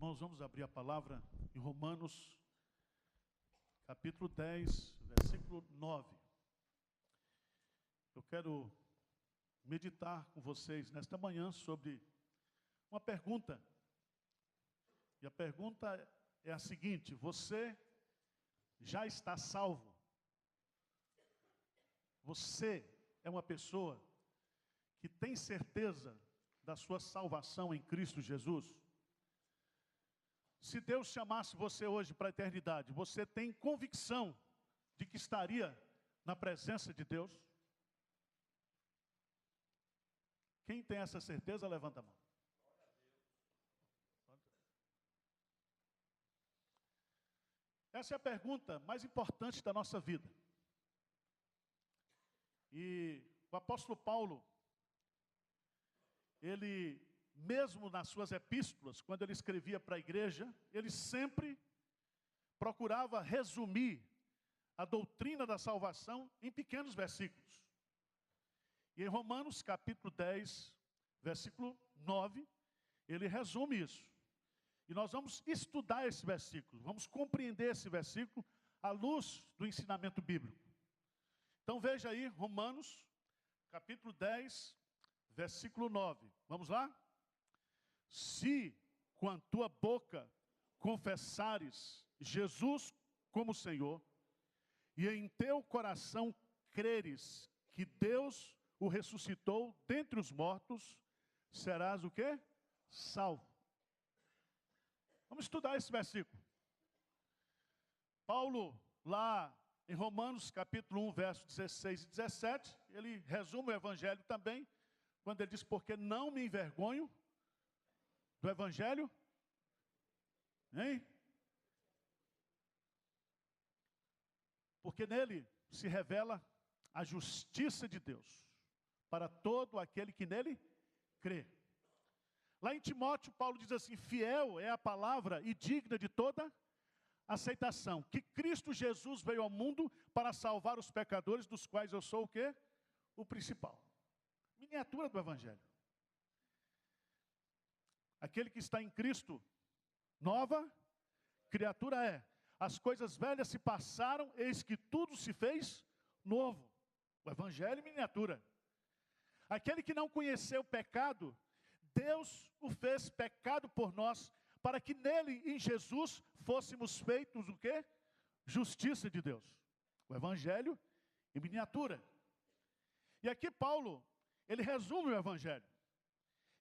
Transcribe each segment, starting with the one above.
Irmãos, vamos abrir a palavra em Romanos, capítulo 10, versículo 9. Eu quero meditar com vocês nesta manhã sobre uma pergunta. E a pergunta é a seguinte: você já está salvo? Você é uma pessoa que tem certeza da sua salvação em Cristo Jesus? Se Deus chamasse você hoje para a eternidade, você tem convicção de que estaria na presença de Deus? Quem tem essa certeza, levanta a mão. Essa é a pergunta mais importante da nossa vida. E o apóstolo Paulo, ele, mesmo nas suas epístolas, quando ele escrevia para a igreja, ele sempre procurava resumir a doutrina da salvação em pequenos versículos. E em Romanos capítulo 10, versículo 9, ele resume isso. E nós vamos estudar esse versículo, vamos compreender esse versículo à luz do ensinamento bíblico. Então veja aí, Romanos capítulo 10, versículo 9. Vamos lá? Se com a tua boca confessares Jesus como Senhor, e em teu coração creres que Deus o ressuscitou dentre os mortos, serás o quê? Salvo. Vamos estudar esse versículo. Paulo, lá em Romanos capítulo 1, versos 16 e 17, ele resume o evangelho também, quando ele diz: porque não me envergonho do evangelho, hein? Porque nele se revela a justiça de Deus para todo aquele que nele crê. Lá em Timóteo, Paulo diz assim: fiel é a palavra e digna de toda aceitação, que Cristo Jesus veio ao mundo para salvar os pecadores, dos quais eu sou o quê? O principal. Miniatura do evangelho. Aquele que está em Cristo, nova criatura é. As coisas velhas se passaram, eis que tudo se fez novo. O evangelho em miniatura. Aquele que não conheceu o pecado, Deus o fez pecado por nós, para que nele, em Jesus, fôssemos feitos o quê? Justiça de Deus. O evangelho em miniatura. E aqui Paulo, ele resume o evangelho.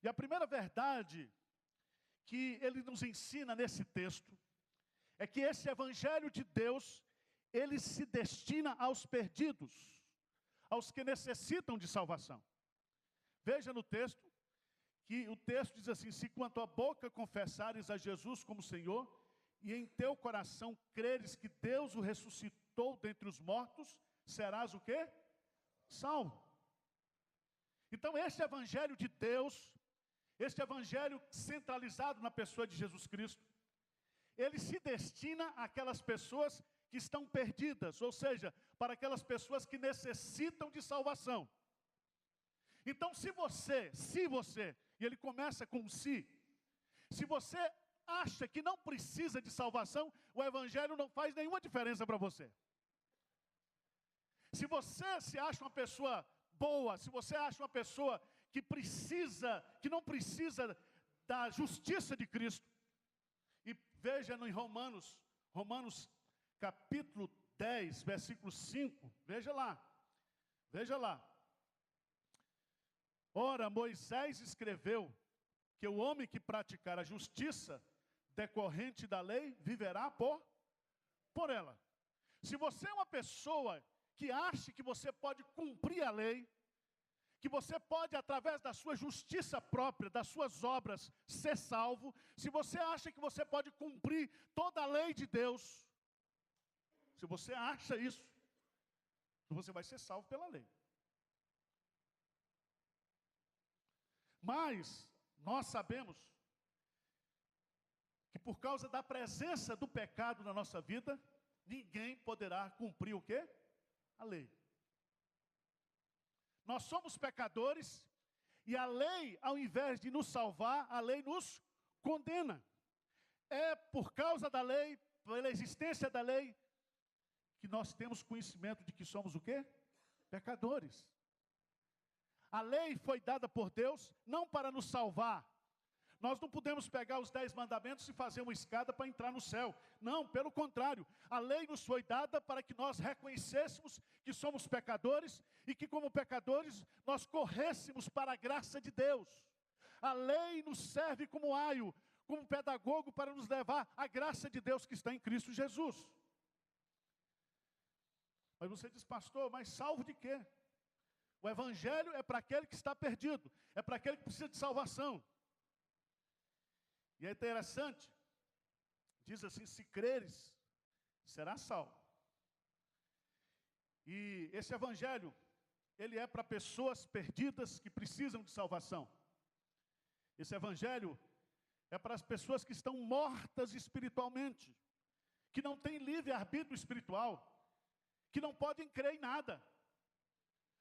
E a primeira verdade que ele nos ensina nesse texto é que esse evangelho de Deus, ele se destina aos perdidos, aos que necessitam de salvação. Veja no texto, que o texto diz assim: se com a tua boca confessares a Jesus como Senhor, e em teu coração creres que Deus o ressuscitou dentre os mortos, serás o quê? Salvo. Então esse evangelho de Deus, este evangelho centralizado na pessoa de Jesus Cristo, ele se destina àquelas pessoas que estão perdidas, ou seja, para aquelas pessoas que necessitam de salvação. Então se você, e ele começa com se você acha que não precisa de salvação, o evangelho não faz nenhuma diferença para você. Se você se acha uma pessoa boa, se você acha uma pessoa que não precisa da justiça de Cristo, e veja em Romanos capítulo 10, versículo 5, veja lá. Ora, Moisés escreveu que o homem que praticar a justiça decorrente da lei viverá por ela. Se você é uma pessoa que acha que você pode cumprir a lei, que você pode, através da sua justiça própria, das suas obras, ser salvo, se você acha que você pode cumprir toda a lei de Deus, se você acha isso, você vai ser salvo pela lei. Mas nós sabemos que por causa da presença do pecado na nossa vida, ninguém poderá cumprir o quê? A lei. Nós somos pecadores e a lei, ao invés de nos salvar, a lei nos condena. é por causa da lei, pela existência da lei, que nós temos conhecimento de que somos o quê? Pecadores. A lei foi dada por Deus não para nos salvar. Nós não podemos pegar os 10 mandamentos e fazer uma escada para entrar no céu. Não, pelo contrário. A lei nos foi dada para que nós reconhecêssemos que somos pecadores e que, como pecadores, nós corrêssemos para a graça de Deus. A lei nos serve como aio, como pedagogo para nos levar à graça de Deus que está em Cristo Jesus. Mas você diz, pastor, mas salvo de quê? O evangelho é para aquele que está perdido, é para aquele que precisa de salvação. E é interessante, diz assim, se creres, será salvo. E esse evangelho, ele é para pessoas perdidas que precisam de salvação. Esse evangelho é para as pessoas que estão mortas espiritualmente, que não têm livre-arbítrio espiritual, que não podem crer em nada.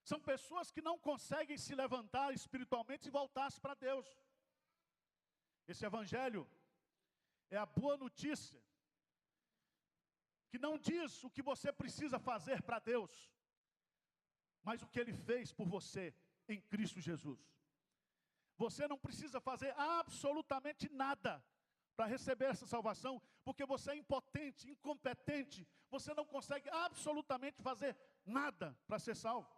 São pessoas que não conseguem se levantar espiritualmente e voltar-se para Deus. Esse evangelho é a boa notícia, que não diz o que você precisa fazer para Deus, mas o que Ele fez por você em Cristo Jesus. Você não precisa fazer absolutamente nada para receber essa salvação, porque você é impotente, incompetente, você não consegue absolutamente fazer nada para ser salvo.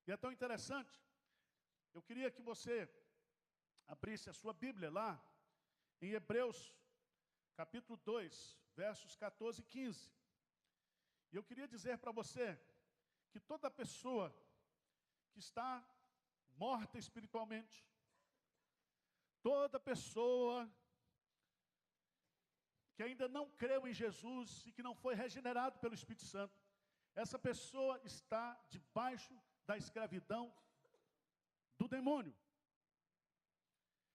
E é tão interessante, eu queria que você abrisse a sua Bíblia lá, em Hebreus, capítulo 2, versos 14 e 15. E eu queria dizer para você, que toda pessoa que está morta espiritualmente, toda pessoa que ainda não creu em Jesus e que não foi regenerado pelo Espírito Santo, essa pessoa está debaixo da escravidão do demônio.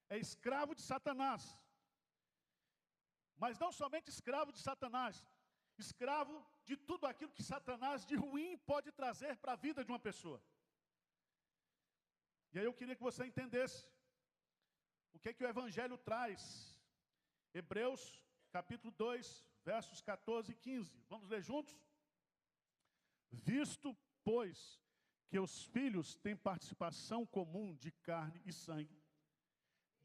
É escravo de Satanás. Mas não somente escravo de Satanás, escravo de tudo aquilo que Satanás de ruim pode trazer para a vida de uma pessoa. E aí eu queria que você entendesse o que é que o Evangelho traz. Hebreus, capítulo 2, versos 14 e 15. Vamos ler juntos? Visto, pois, que os filhos têm participação comum de carne e sangue,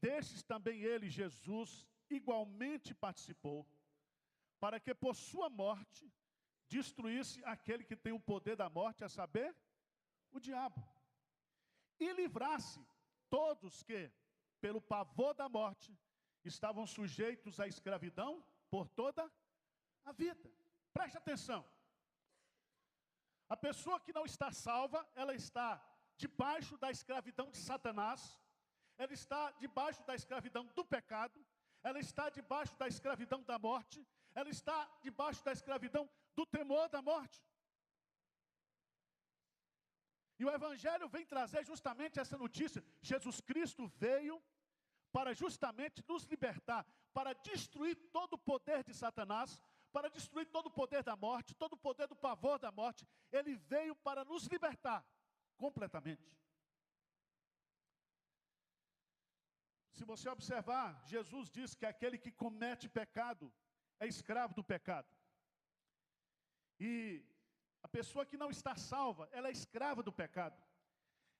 destes também ele, Jesus, igualmente participou, para que por sua morte destruísse aquele que tem o poder da morte, a saber, o diabo, e livrasse todos que, pelo pavor da morte, estavam sujeitos à escravidão por toda a vida. Preste atenção. A pessoa que não está salva, ela está debaixo da escravidão de Satanás, ela está debaixo da escravidão do pecado, ela está debaixo da escravidão da morte, ela está debaixo da escravidão do temor da morte. E o Evangelho vem trazer justamente essa notícia. Jesus Cristo veio para justamente nos libertar, para destruir todo o poder de Satanás, para destruir todo o poder da morte, todo o poder do pavor da morte. Ele veio para nos libertar completamente. Se você observar, Jesus diz que aquele que comete pecado é escravo do pecado. E a pessoa que não está salva, ela é escrava do pecado.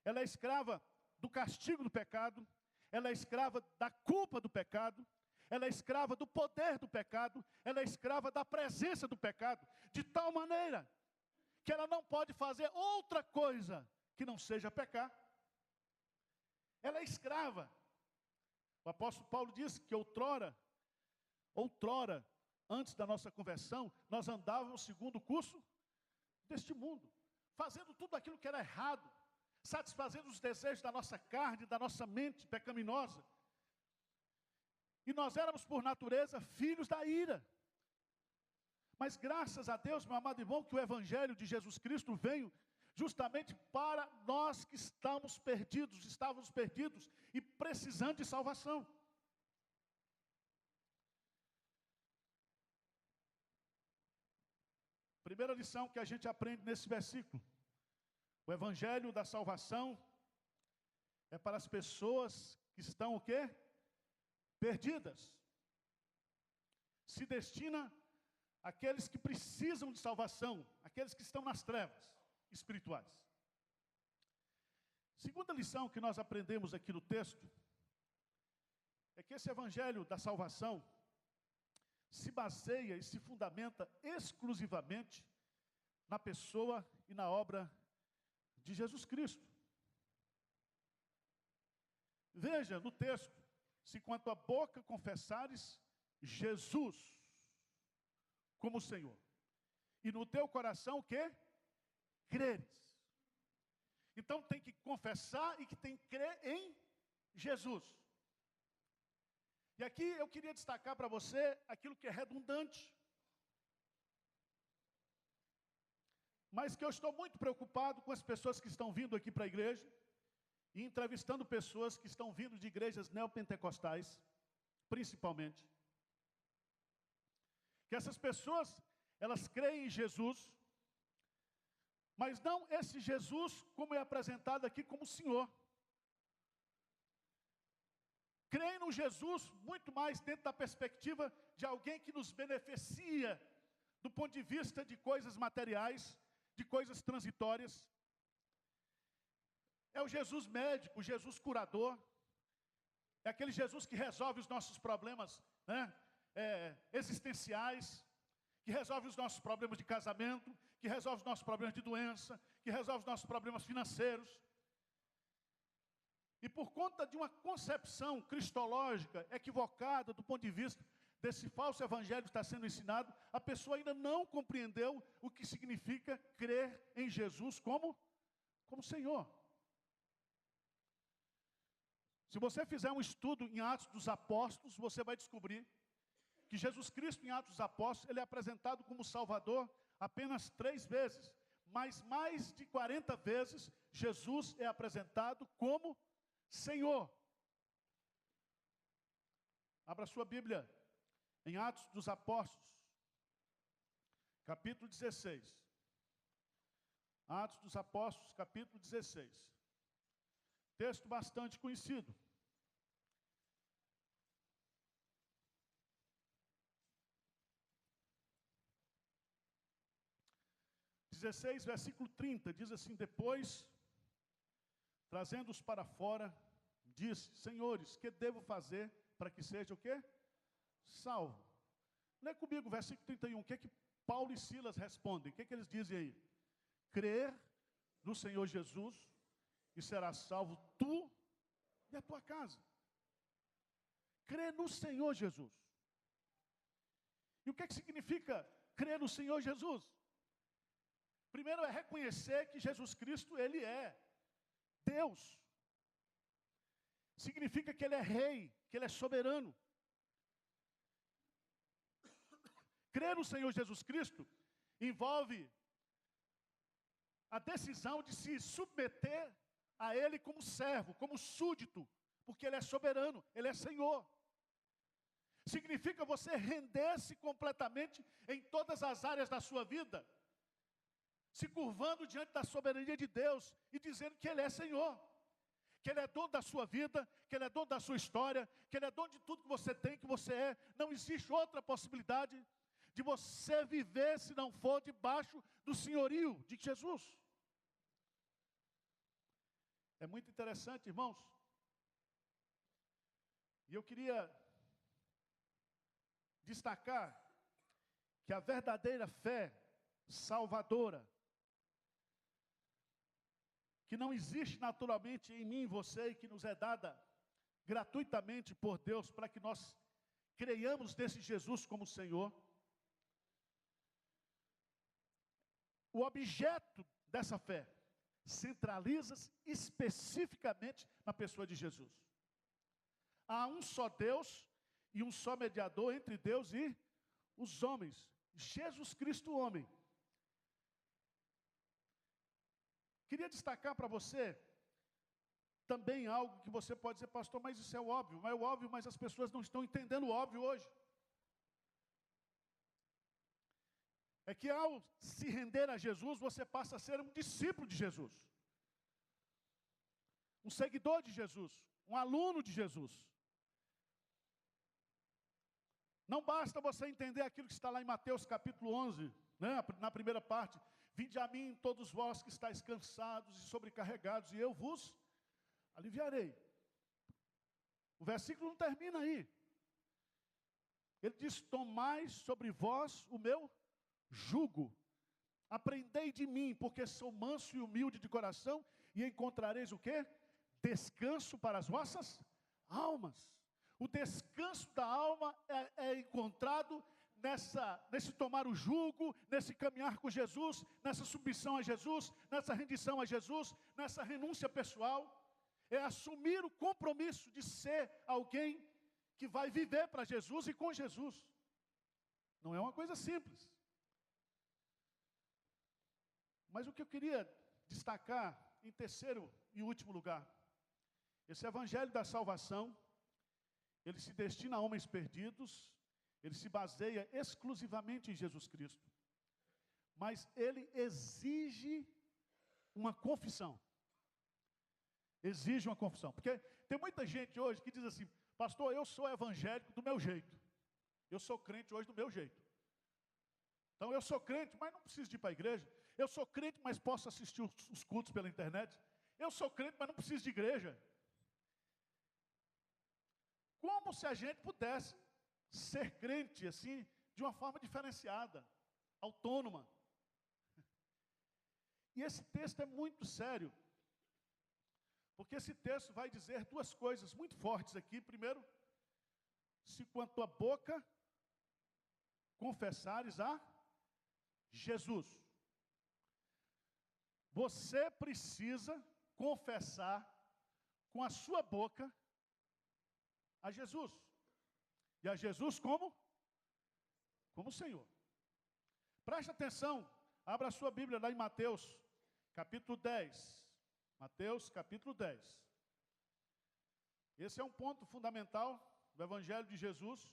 Ela é escrava do castigo do pecado. Ela é escrava da culpa do pecado. Ela é escrava do poder do pecado. Ela é escrava da presença do pecado. De tal maneira que ela não pode fazer outra coisa que não seja pecar. Ela é escrava. O apóstolo Paulo diz que outrora, antes da nossa conversão, nós andávamos segundo o curso deste mundo, fazendo tudo aquilo que era errado, satisfazendo os desejos da nossa carne, da nossa mente pecaminosa. E nós éramos, por natureza, filhos da ira. Mas graças a Deus, meu amado irmão, que o Evangelho de Jesus Cristo veio justamente para nós que estávamos perdidos e precisando de salvação. Primeira lição que a gente aprende nesse versículo: o Evangelho da salvação é para as pessoas que estão o quê? Perdidas. se destina àqueles que precisam de salvação, aqueles que estão nas trevas espirituais. Segunda lição que nós aprendemos aqui no texto é que esse evangelho da salvação se baseia e se fundamenta exclusivamente na pessoa e na obra de Jesus Cristo. Veja no texto, se com a tua boca confessares Jesus como Senhor, e no teu coração o quê? Creres. Então tem que confessar e que tem que crer em Jesus. E aqui eu queria destacar para você aquilo que é redundante, mas que eu estou muito preocupado com as pessoas que estão vindo aqui para a igreja, e entrevistando pessoas que estão vindo de igrejas neopentecostais, principalmente. Que essas pessoas, elas creem em Jesus, mas não esse Jesus como é apresentado aqui como Senhor. Creem no Jesus muito mais dentro da perspectiva de alguém que nos beneficia do ponto de vista de coisas materiais, de coisas transitórias. É o Jesus médico, o Jesus curador. É aquele Jesus que resolve os nossos problemas, né, existenciais, que resolve os nossos problemas de casamento, que resolve os nossos problemas de doença, que resolve os nossos problemas financeiros. E por conta de uma concepção cristológica equivocada do ponto de vista desse falso evangelho que está sendo ensinado, a pessoa ainda não compreendeu o que significa crer em Jesus como Senhor. Se você fizer um estudo em Atos dos Apóstolos, você vai descobrir que Jesus Cristo em Atos dos Apóstolos, ele é apresentado como Salvador apenas 3 vezes, mas mais de 40 vezes Jesus é apresentado como Senhor. Abra sua Bíblia em Atos dos Apóstolos, capítulo 16. Atos dos Apóstolos, capítulo 16. Texto bastante conhecido. Versículo 30, diz assim: depois, trazendo-os para fora, disse: senhores, que devo fazer para que seja o quê? Salvo. Lê comigo o versículo 31, o que é que Paulo e Silas respondem? O que é que eles dizem aí? Crer no Senhor Jesus e serás salvo tu e a tua casa. Crer no Senhor Jesus. E o que é que significa crer no Senhor Jesus? Primeiro é reconhecer que Jesus Cristo, Ele é Deus. Significa que Ele é Rei, que Ele é soberano. Crer no Senhor Jesus Cristo envolve a decisão de se submeter a Ele como servo, como súdito, porque Ele é soberano, Ele é Senhor. Significa você render-se completamente em todas as áreas da sua vida, se curvando diante da soberania de Deus e dizendo que Ele é Senhor, que Ele é dono da sua vida, que Ele é dono da sua história, que Ele é dono de tudo que você tem, que você é. Não existe outra possibilidade de você viver se não for debaixo do senhorio de Jesus. É muito interessante, irmãos. E eu queria destacar que a verdadeira fé salvadora, que não existe naturalmente em mim e você, e que nos é dada gratuitamente por Deus, para que nós creiamos nesse Jesus como Senhor. O objeto dessa fé centraliza-se especificamente na pessoa de Jesus. Há um só Deus e um só mediador entre Deus e os homens, Jesus Cristo, homem. Queria destacar para você também algo que você pode dizer: pastor, mas isso é óbvio. Mas é óbvio, mas as pessoas não estão entendendo o óbvio hoje. É que ao se render a Jesus, você passa a ser um discípulo de Jesus, um seguidor de Jesus, um aluno de Jesus. Não basta você entender aquilo que está lá em Mateus capítulo 11, né, na primeira parte. Vinde a mim todos vós que estáis cansados e sobrecarregados, e eu vos aliviarei. O versículo não termina aí. Ele diz, tomai sobre vós o meu jugo. Aprendei de mim, porque sou manso e humilde de coração, e encontrareis o quê? Descanso para as vossas almas. O descanso da alma é encontrado nesse tomar o jugo, nesse caminhar com Jesus, nessa submissão a Jesus, nessa rendição a Jesus, nessa renúncia pessoal. É assumir o compromisso de ser alguém que vai viver para Jesus e com Jesus. Não é uma coisa simples. Mas o que eu queria destacar em terceiro e último lugar, esse evangelho da salvação, ele se destina a homens perdidos, ele se baseia exclusivamente em Jesus Cristo. Mas ele exige uma confissão. Exige uma confissão. Porque tem muita gente hoje que diz assim, pastor, eu sou evangélico do meu jeito. Eu sou crente hoje do meu jeito. Então eu sou crente, mas não preciso de ir para a igreja. Eu sou crente, mas posso assistir os cultos pela internet. Eu sou crente, mas não preciso de igreja. Como se a gente pudesse ser crente assim, de uma forma diferenciada, autônoma. E esse texto é muito sério. Porque esse texto vai dizer duas coisas muito fortes aqui. Primeiro, se com a tua boca confessares a Jesus. Você precisa confessar com a sua boca a Jesus. E a Jesus como? Como Senhor. Preste atenção, abra a sua Bíblia lá em Mateus, capítulo 10. Mateus, capítulo 10. Esse é um ponto fundamental do Evangelho de Jesus.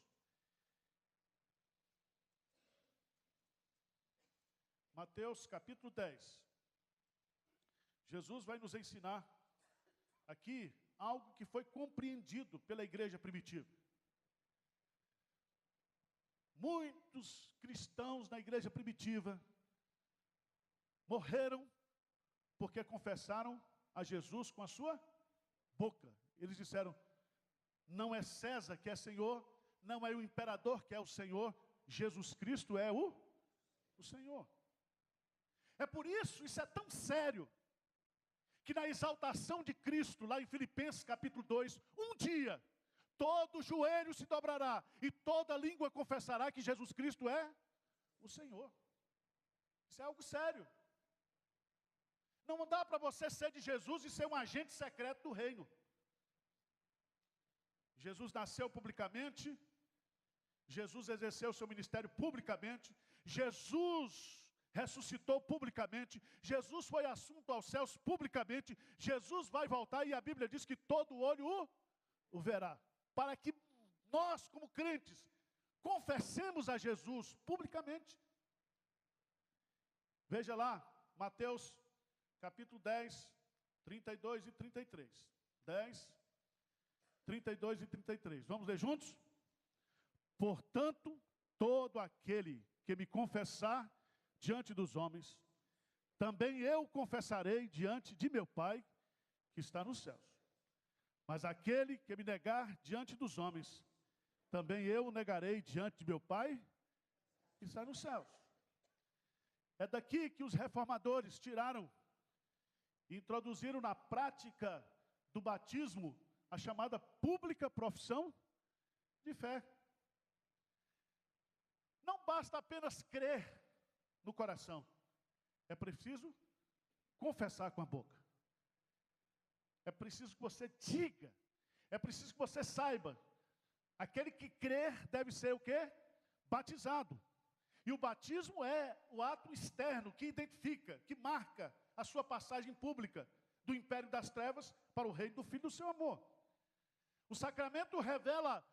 Mateus, capítulo 10. Jesus vai nos ensinar aqui algo que foi compreendido pela igreja primitiva. Muitos cristãos na igreja primitiva morreram porque confessaram a Jesus com a sua boca. Eles disseram, não é César que é Senhor, não é o imperador que é o Senhor, Jesus Cristo é o Senhor. É por isso é tão sério, que na exaltação de Cristo, lá em Filipenses capítulo 2, um dia, todo joelho se dobrará, e toda língua confessará que Jesus Cristo é o Senhor. Isso é algo sério. Não dá para você ser de Jesus e ser um agente secreto do reino. Jesus nasceu publicamente, Jesus exerceu seu ministério publicamente, Jesus ressuscitou publicamente, Jesus foi assunto aos céus publicamente, Jesus vai voltar e a Bíblia diz que todo olho o verá. Para que nós, como crentes, confessemos a Jesus publicamente. Veja lá, Mateus capítulo 10, 32 e 33. 10, 32 e 33. Vamos ler juntos? Portanto, todo aquele que me confessar diante dos homens, também eu confessarei diante de meu Pai, que está nos céus. Mas aquele que me negar diante dos homens, também eu o negarei diante de meu Pai, que está nos céus. É daqui que os reformadores tiraram e introduziram na prática do batismo a chamada pública profissão de fé. Não basta apenas crer no coração, é preciso confessar com a boca. É preciso que você diga, é preciso que você saiba. Aquele que crer deve ser o quê? Batizado. E o batismo é o ato externo que identifica, que marca a sua passagem pública do império das trevas para o reino do Filho do seu amor. O sacramento revela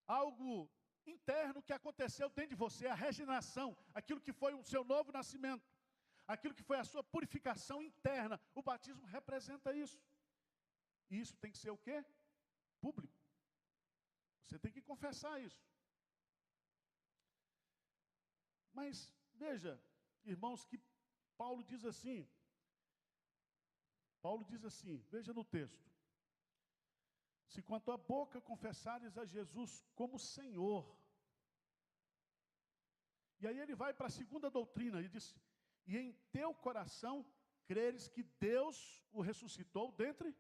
algo interno que aconteceu dentro de você, a regeneração, aquilo que foi o seu novo nascimento, aquilo que foi a sua purificação interna. O batismo representa isso. E isso tem que ser o quê? Público. Você tem que confessar isso. Mas veja, irmãos, que Paulo diz assim, veja no texto: se com a tua boca confessares a Jesus como Senhor. E aí ele vai para a segunda doutrina, e diz: e em teu coração creres que Deus o ressuscitou dentre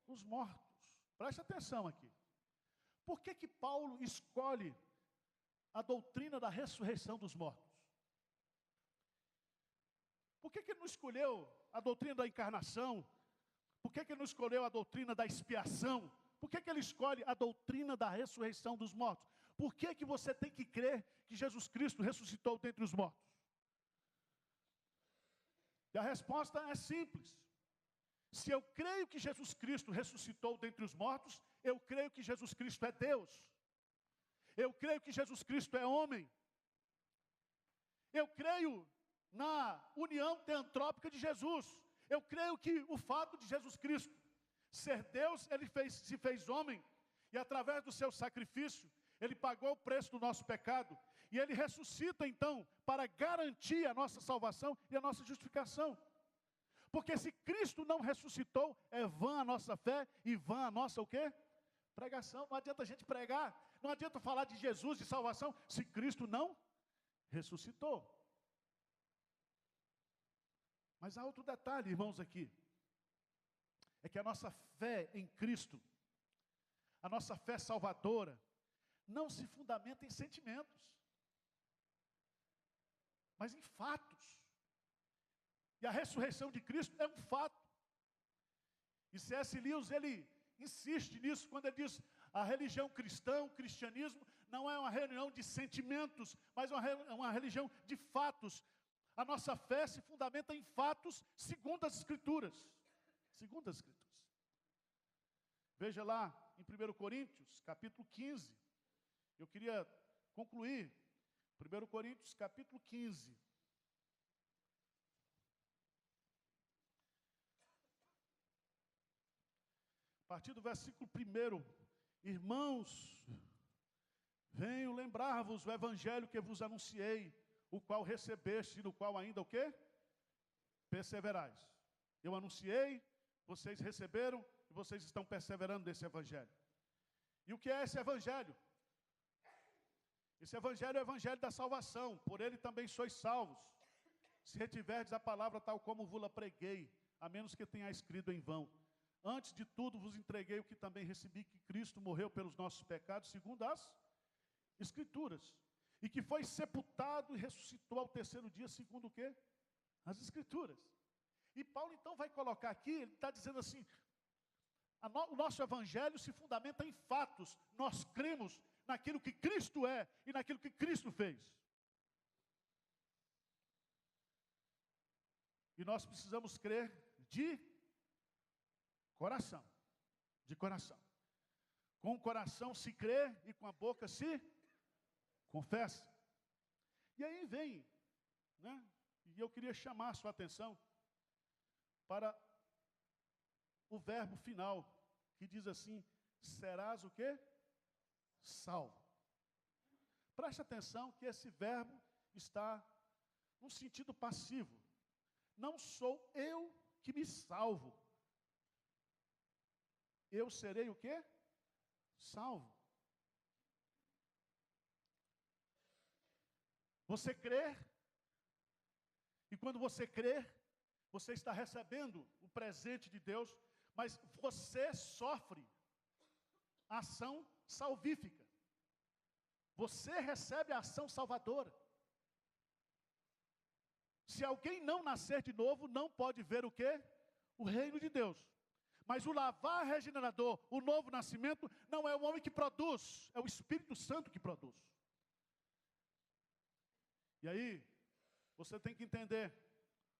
os mortos. Preste atenção aqui. Por que Paulo escolhe a doutrina da ressurreição dos mortos? Por que ele não escolheu a doutrina da encarnação? Por que ele não escolheu a doutrina da expiação? Por que ele escolhe a doutrina da ressurreição dos mortos? Por que você tem que crer que Jesus Cristo ressuscitou dentre os mortos? E a resposta é simples. Se eu creio que Jesus Cristo ressuscitou dentre os mortos, eu creio que Jesus Cristo é Deus. Eu creio que Jesus Cristo é homem. Eu creio na união teantrópica de Jesus. Eu creio que o fato de Jesus Cristo ser Deus, ele se fez homem, e através do seu sacrifício, ele pagou o preço do nosso pecado, e ele ressuscita então, para garantir a nossa salvação e a nossa justificação. Porque se Cristo não ressuscitou, é vã a nossa fé e vã a nossa o quê? Pregação. Não adianta a gente pregar, não adianta falar de Jesus, de salvação, se Cristo não ressuscitou. Mas há outro detalhe, irmãos, aqui. É que a nossa fé em Cristo, a nossa fé salvadora, não se fundamenta em sentimentos, mas em fatos. E a ressurreição de Cristo é um fato. E C.S. Lewis, ele insiste nisso, quando ele diz: a religião cristã, o cristianismo, não é uma religião de sentimentos, mas uma religião de fatos. A nossa fé se fundamenta em fatos segundo as Escrituras. Segundo as Escrituras. Veja lá em 1 Coríntios, capítulo 15. Eu queria concluir. 1 Coríntios, capítulo 15. A partir do versículo 1. Irmãos, venho lembrar-vos o evangelho que vos anunciei, o qual recebeste, no qual ainda o quê? Perseverais. Eu anunciei, vocês receberam, e vocês estão perseverando nesse evangelho. E o que é esse evangelho? Esse evangelho é o evangelho da salvação. Por ele também sois salvos, se retiverdes a palavra tal como vos-la preguei, a menos que tenha escrito em vão. Antes de tudo vos entreguei o que também recebi, que Cristo morreu pelos nossos pecados, segundo as Escrituras, e que foi sepultado e ressuscitou ao terceiro dia, segundo o quê? As Escrituras. E Paulo então vai colocar aqui, ele está dizendo assim: o nosso evangelho se fundamenta em fatos. Nós cremos naquilo que Cristo é e naquilo que Cristo fez. E nós precisamos crer de coração. De coração. Com o coração se crê e com a boca se confessa. E aí vem, né? E eu queria chamar a sua atenção para o verbo final, que diz assim: serás o quê? Salvo. Preste atenção que esse verbo está num sentido passivo. Não sou eu que me salvo. Eu serei o quê? Salvo. Você crê, e quando você crê, você está recebendo o presente de Deus, mas você sofre a ação salvífica. Você recebe a ação salvadora. Se alguém não nascer de novo, não pode ver o quê? O reino de Deus. Mas o lavar regenerador, o novo nascimento, não é o homem que produz, é o Espírito Santo que produz. E aí, você tem que entender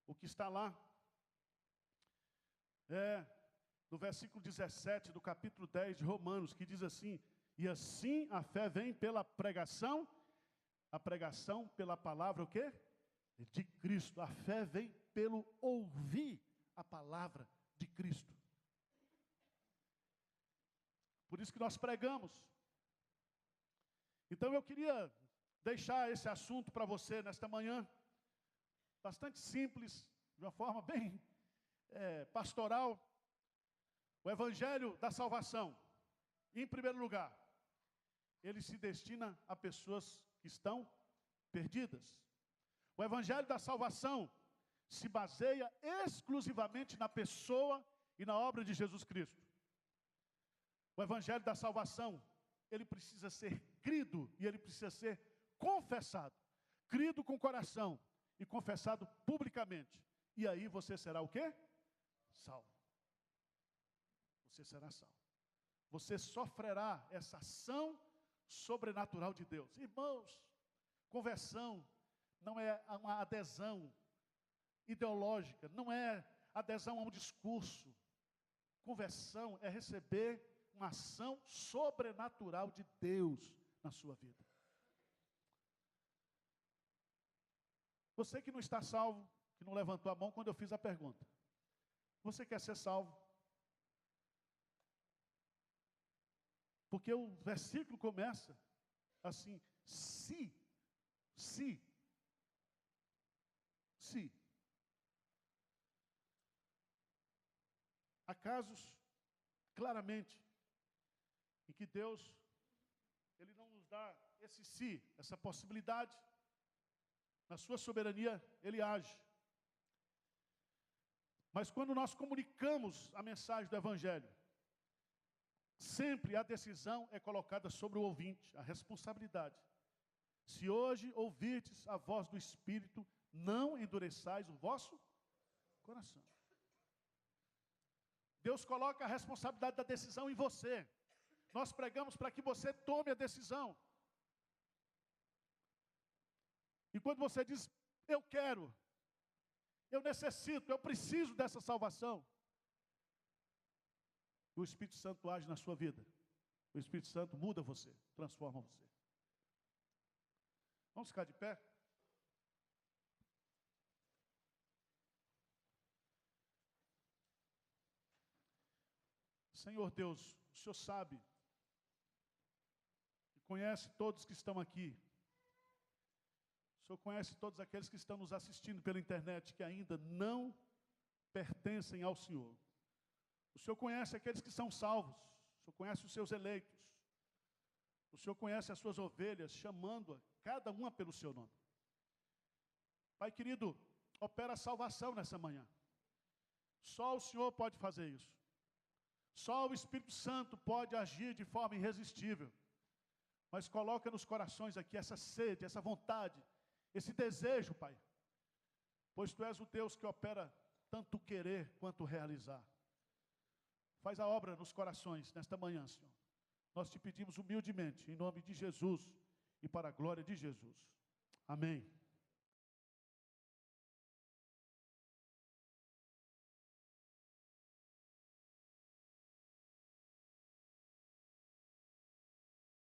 o que está lá. No versículo 17 do capítulo 10 de Romanos, que diz assim: e assim a fé vem pela pregação, a pregação pela palavra o quê? De Cristo. A fé vem pelo ouvir a palavra de Cristo. Por isso que nós pregamos. Então eu queria deixar esse assunto para você nesta manhã, bastante simples, de uma forma bem pastoral. O Evangelho da salvação, em primeiro lugar, ele se destina a pessoas que estão perdidas. O Evangelho da salvação se baseia exclusivamente na pessoa e na obra de Jesus Cristo. O Evangelho da salvação, ele precisa ser crido e ele precisa ser confessado. Crido com o coração e confessado publicamente. E aí você será o quê? Salvo. Você será salvo. Você sofrerá essa ação sobrenatural de Deus. Irmãos, conversão não é uma adesão ideológica, não é adesão a um discurso. Conversão é receber uma ação sobrenatural de Deus na sua vida. Você que não está salvo, que não levantou a mão quando eu fiz a pergunta. Você quer ser salvo? Porque o versículo começa assim: se. Há casos, claramente, em que Deus, Ele não nos dá esse se, essa possibilidade. Na sua soberania, Ele age. Mas quando nós comunicamos a mensagem do Evangelho, sempre a decisão é colocada sobre o ouvinte, a responsabilidade. Se hoje ouvirdes a voz do Espírito, não endureçais o vosso coração. Deus coloca a responsabilidade da decisão em você. Nós pregamos para que você tome a decisão. E quando você diz, eu quero, eu necessito, eu preciso dessa salvação, o Espírito Santo age na sua vida. O Espírito Santo muda você, transforma você. Vamos ficar de pé? Senhor Deus, o Senhor sabe e conhece todos que estão aqui. O Senhor conhece todos aqueles que estão nos assistindo pela internet que ainda não pertencem ao Senhor. O Senhor conhece aqueles que são salvos. O Senhor conhece os seus eleitos. O Senhor conhece as suas ovelhas, chamando-a, cada uma pelo seu nome. Pai querido, opera a salvação nessa manhã. Só o Senhor pode fazer isso. Só o Espírito Santo pode agir de forma irresistível. Mas coloca nos corações aqui essa sede, essa vontade, esse desejo, Pai. Pois Tu és o Deus que opera tanto querer quanto realizar. Faz a obra nos corações nesta manhã, Senhor. Nós te pedimos humildemente, em nome de Jesus e para a glória de Jesus. Amém.